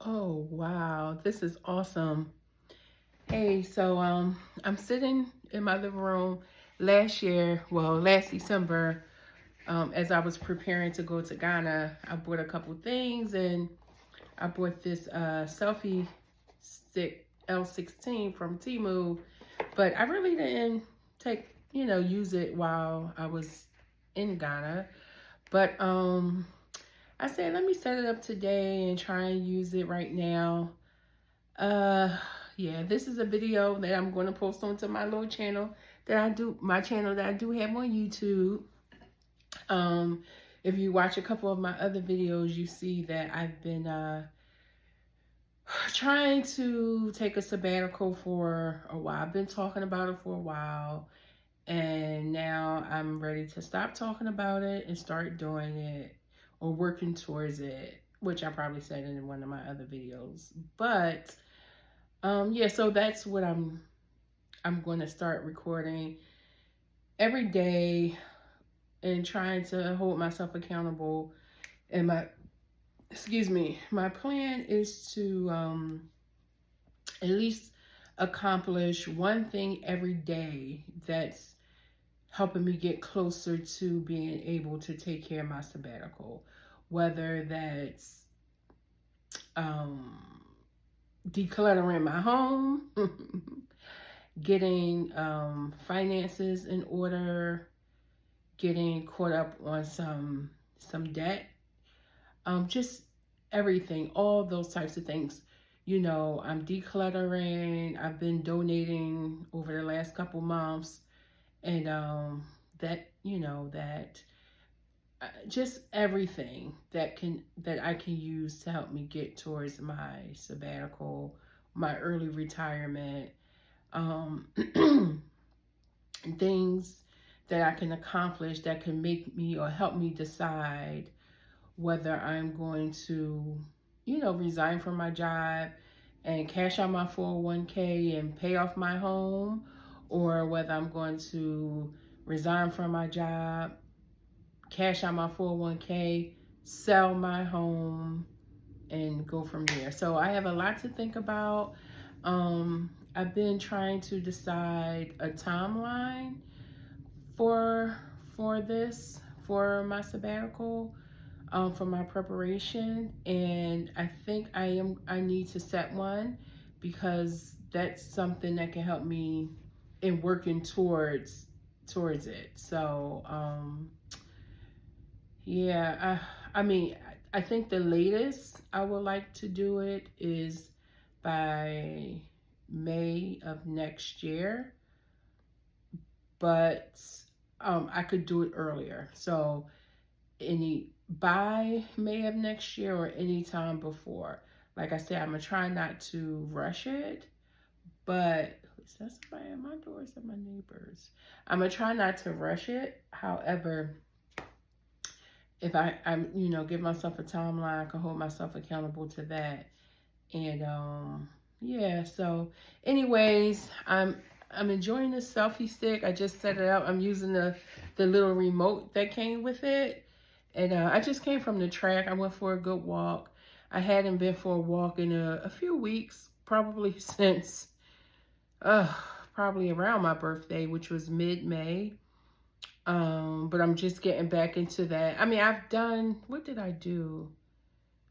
Oh, wow. This is awesome. Hey, I'm sitting in my living room last December, as I was preparing to go to Ghana. I bought a couple things and I bought this selfie stick L16 from Temu, but I really didn't use it while I was in Ghana. But I said, let me set it up today and try and use it right now. Uh, yeah, this is a video that I'm going to post onto my little channel my channel that I do have on YouTube. Um, if you watch a couple of my other videos, you see that I've been trying to take a sabbatical for a while. I've been talking about it for a while, and now I'm ready to stop talking about it and start doing it or working towards it, which I probably said in one of my other videos. But yeah, so that's what I'm going to start recording every day and trying to hold myself accountable. And my plan is to at least accomplish one thing every day that's helping me get closer to being able to take care of my sabbatical, whether that's um, decluttering my home, getting finances in order, getting caught up on some debt, just everything, all those types of things. I'm decluttering. I've been donating over the last couple months, and that just everything that I can use to help me get towards my sabbatical, my early retirement, um, things that I can accomplish that can make me or help me decide whether I'm going to, resign from my job and cash out my 401k and pay off my home, or whether I'm going to resign from my job, cash out my 401k, sell my home, and go from there. So I have a lot to think about. I've been trying to decide a timeline for for my sabbatical, for my preparation, and I think I need to set one because that's something that can help me in working towards it. So yeah, I mean, I think the latest I would like to do it is by May of next year, but I could do it earlier. So any by May of next year or any time before. Like I said, I'm gonna try not to rush it, but is that somebody at my door? Is that my neighbors? I'm gonna try not to rush it. However, if I'm give myself a timeline, I can hold myself accountable to that. And yeah, so anyways, I'm enjoying this selfie stick. I just set it up. I'm using the little remote that came with it. And I just came from the track. I went for a good walk. I hadn't been for a walk in a few weeks, probably since uh probably around my birthday, which was mid-May. But I'm just getting back into that. I mean, what did I do?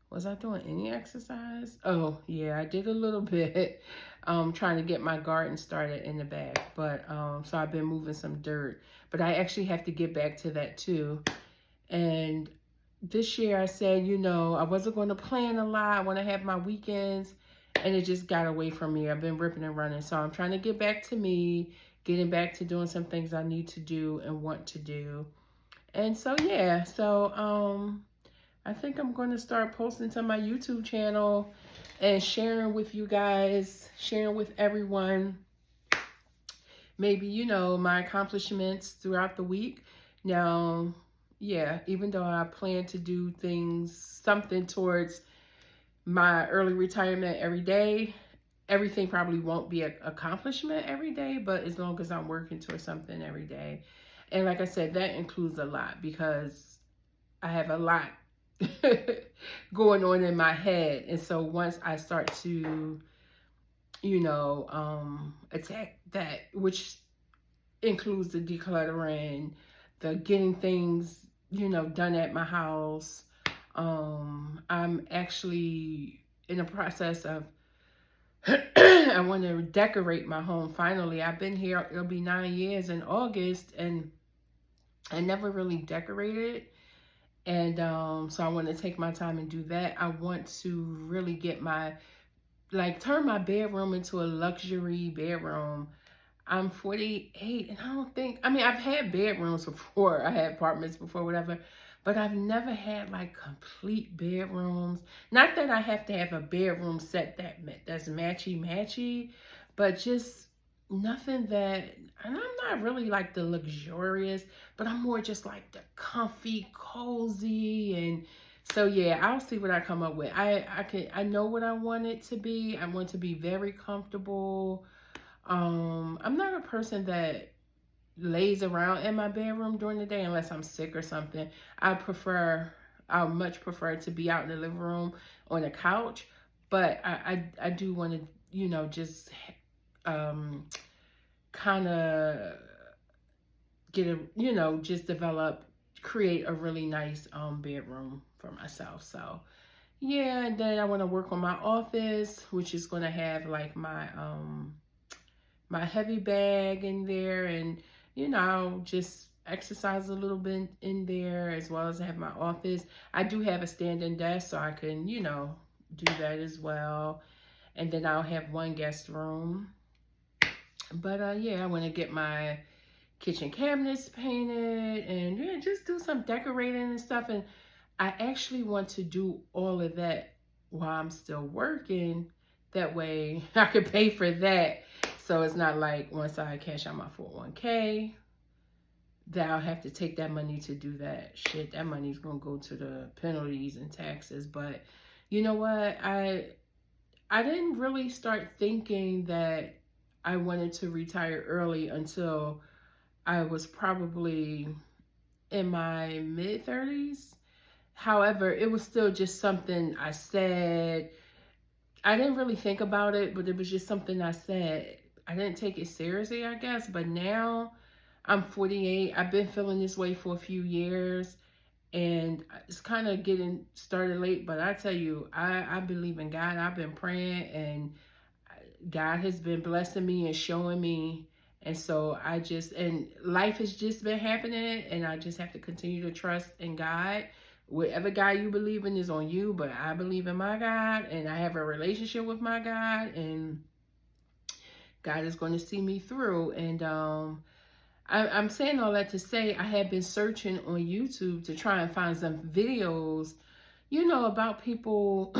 Was I doing any exercise? Oh, yeah, I did a little bit. Trying to get my garden started in the back. But so I've been moving some dirt. But I actually have to get back to that too. And this year I said, I wasn't going to plan a lot. I want to have my weekends. And it just got away from me. I've been ripping and running. So I'm trying to get back to me, getting back to doing some things I need to do and want to do. And so, yeah. So, I think I'm going to start posting to my YouTube channel and sharing with you guys, sharing with everyone, maybe, my accomplishments throughout the week. Now, yeah, even though I plan to do something towards my early retirement every day, everything probably won't be an accomplishment every day, but as long as I'm working towards something every day. And like I said, that includes a lot because I have a lot going on in my head. And so once I start to, attack that, which includes the decluttering, the getting things, done at my house. I'm actually in the process of I want to decorate my home finally. I've been here, it'll be 9 years in August, and I never really decorated. And so I want to take my time and do that. I want to really get turn my bedroom into a luxury bedroom. I'm 48, and I've had bedrooms before, I had apartments before, whatever, but I've never had like complete bedrooms. Not that I have to have a bedroom set that's matchy matchy, but just nothing that, and I'm not really like the luxurious, but I'm more just like the comfy, cozy, and so yeah, I'll see what I come up with. I know what I want it to be. I want to be very comfortable. I'm not a person that lays around in my bedroom during the day unless I'm sick or something. I much prefer to be out in the living room on the couch, but I do want to, just kind of get just create a really nice bedroom for myself. So yeah, and then I want to work on my office, which is going to have like my heavy bag in there, and just exercise a little bit in there, as well as have my office. I do have a standing desk, so I can do that as well. And then I'll have one guest room. But yeah, I want to get my kitchen cabinets painted, and yeah, just do some decorating and stuff. And I actually want to do all of that while I'm still working. That way I can pay for that. So it's not like once I cash out my 401k, that I'll have to take that money to do that shit. That money's going to go to the penalties and taxes. But you know what? I didn't really start thinking that I wanted to retire early until I was probably in my mid 30s. However, it was still just something I said. I didn't really think about it, but it was just something I said. I didn't take it seriously, I guess. But now I'm 48. I've been feeling this way for a few years, and it's kind of getting started late. But I tell you, I believe in God. I've been praying, and God has been blessing me and showing me. And so and life has just been happening, and I just have to continue to trust in God. Whatever God you believe in is on you, but I believe in my God, and I have a relationship with my God, and God is going to see me through. And I'm saying all that to say I have been searching on YouTube to try and find some videos, about people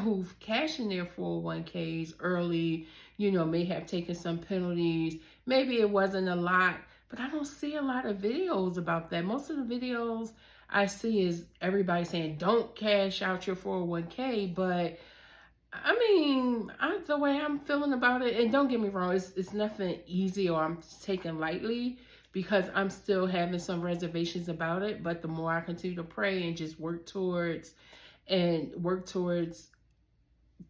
who've cashed in their 401ks early, may have taken some penalties. Maybe it wasn't a lot, but I don't see a lot of videos about that. Most of the videos I see is everybody saying, don't cash out your 401k. But I mean, the way I'm feeling about it, and don't get me wrong, it's nothing easy or I'm taking lightly, because I'm still having some reservations about it. But the more I continue to pray and just work towards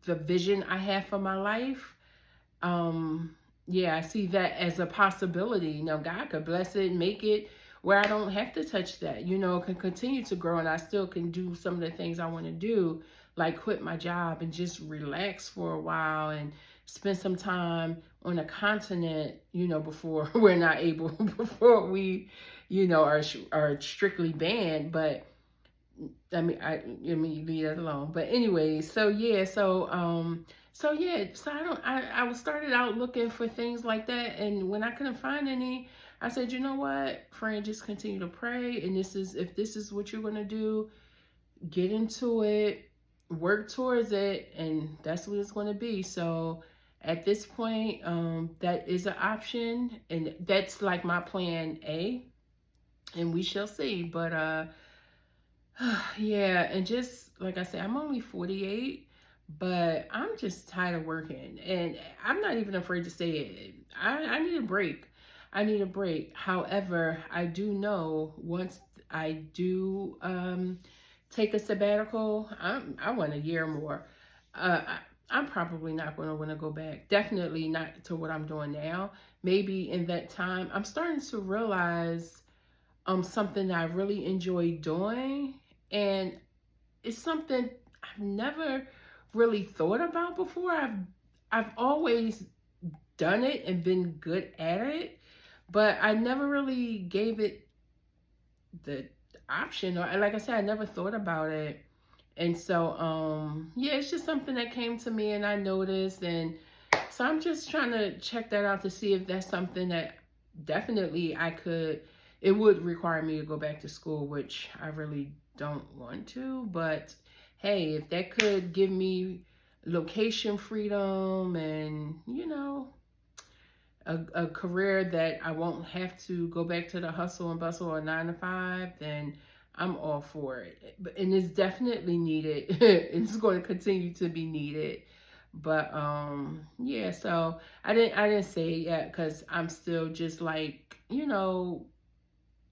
the vision I have for my life, yeah, I see that as a possibility. God could bless it and make it where I don't have to touch that, can continue to grow, and I still can do some of the things I want to do, like quit my job and just relax for a while and spend some time on a continent, before we're not able, before we, are strictly banned. But I mean, leave that alone. But anyway, so yeah, so I started out looking for things like that, and when I couldn't find any, I said, you know what, friend, just continue to pray, and if this is what you're gonna do, get into it, work towards it, and that's what it's gonna be. So at this point, that is an option, and that's like my plan A, and we shall see. But yeah, and just like I said, I'm only 48, but I'm just tired of working, and I'm not even afraid to say it. I need a break. I need a break. However, I do know once I do take a sabbatical. I want a year more. I'm probably not going to want to go back. Definitely not to what I'm doing now. Maybe in that time, I'm starting to realize something that I really enjoy doing, and it's something I've never really thought about before. I've always done it and been good at it, but I never really gave it the option, or like I said, I never thought about it. And so yeah, it's just something that came to me and I noticed, and so I'm just trying to check that out to see if that's something that definitely I could, it would require me to go back to school, which I really don't want to, but hey, if that could give me location freedom and, you know, a career that I won't have to go back to the hustle and bustle or 9 to 5, then I'm all for it. And it's definitely needed. It's going to continue to be needed. But yeah, so I didn't say it yet because I'm still just like, you know,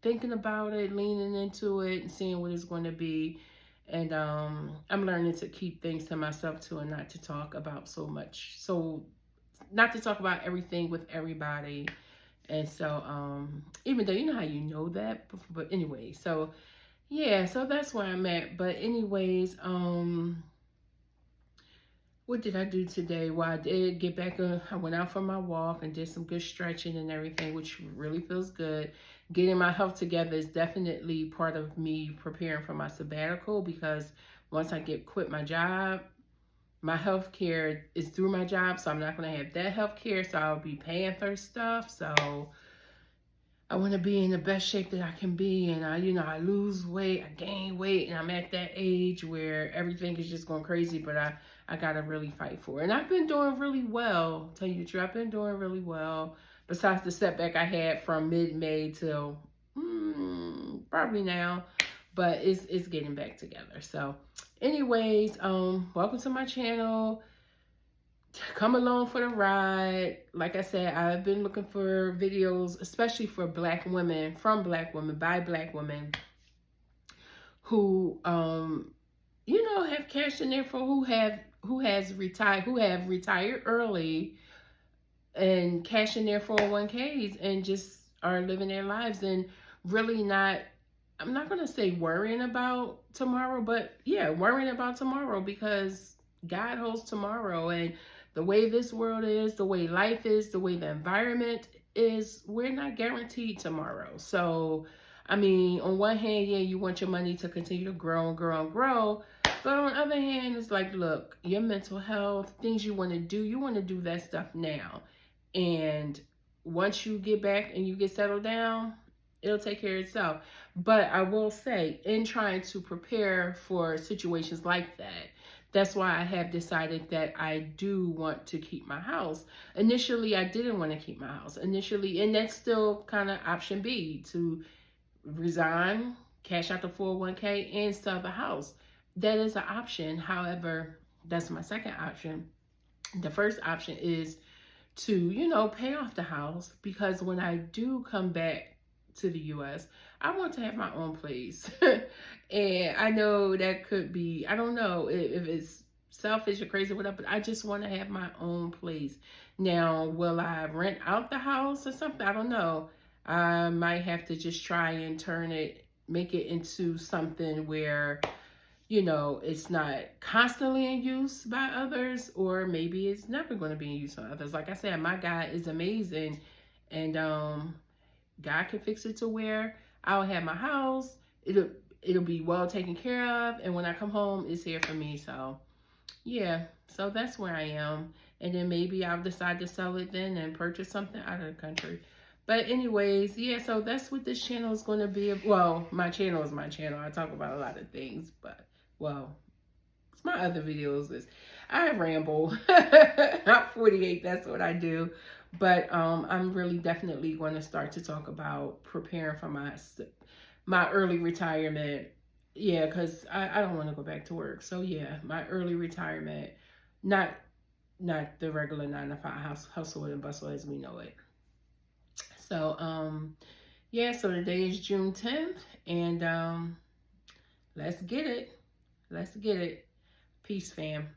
thinking about it, leaning into it, and seeing what it's going to be. And I'm learning to keep things to myself too, and not to talk about so much. So not to talk about everything with everybody. And so even though you know how you know that, but anyway, so yeah, so that's where I'm at. But anyways, what did I do today? Well, I did get back. I went out for my walk and did some good stretching and everything, which really feels good. Getting my health together is definitely part of me preparing for my sabbatical, because once I quit my job, my health care is through my job, so I'm not going to have that health care, so I'll be paying for stuff. So I want to be in the best shape that I can be, and I lose weight, I gain weight, and I'm at that age where everything is just going crazy, but I got to really fight for it. And I've been doing really well, tell you the truth, I've been doing really well, besides the setback I had from mid-May till probably now, but it's getting back together. So anyways, welcome to my channel. Come along for the ride. Like I said, I've been looking for videos, especially for Black women, from Black women, by Black women, who have cashed in there, for who have retired early and cash in their 401ks and just are living their lives and really not, I'm not going to say worrying about tomorrow, but yeah, worrying about tomorrow, because God holds tomorrow. And the way this world is, the way life is, the way the environment is, we're not guaranteed tomorrow. So, I mean, on one hand, yeah, you want your money to continue to grow and grow and grow. But on the other hand, it's like, look, your mental health, things you want to do that stuff now. And once you get back and you get settled down, it'll take care of itself. But I will say, in trying to prepare for situations like that, that's why I have decided that I do want to keep my house. Initially, I didn't want to keep my house. Initially, and that's still kind of option B, to resign, cash out the 401k, and sell the house. That is an option. However, that's my second option. The first option is to, pay off the house, because when I do come back to the U.S., I want to have my own place. And I know that could be, I don't know if it's selfish or crazy or whatever, but I just want to have my own place. Now, will I rent out the house or something? I don't know. I might have to just try and make it into something where, it's not constantly in use by others, or maybe it's never going to be in use by others. Like I said, my God is amazing, and God can fix it to where I'll have my house. It'll be well taken care of, and when I come home, it's here for me. So yeah, so that's where I am. And then maybe I'll decide to sell it then and purchase something out of the country. But anyways, yeah, so that's what this channel is going to be. Well, my channel is my channel. I talk about a lot of things, but, well, it's my other videos is I ramble. I'm 48, that's what I do. But I'm really definitely going to start to talk about preparing for my early retirement. Yeah, because I don't want to go back to work. So yeah, my early retirement, not the regular 9 to 5 hustle and bustle as we know it. So yeah, so today is June 10th, and Let's get it. Let's get it. Peace, fam.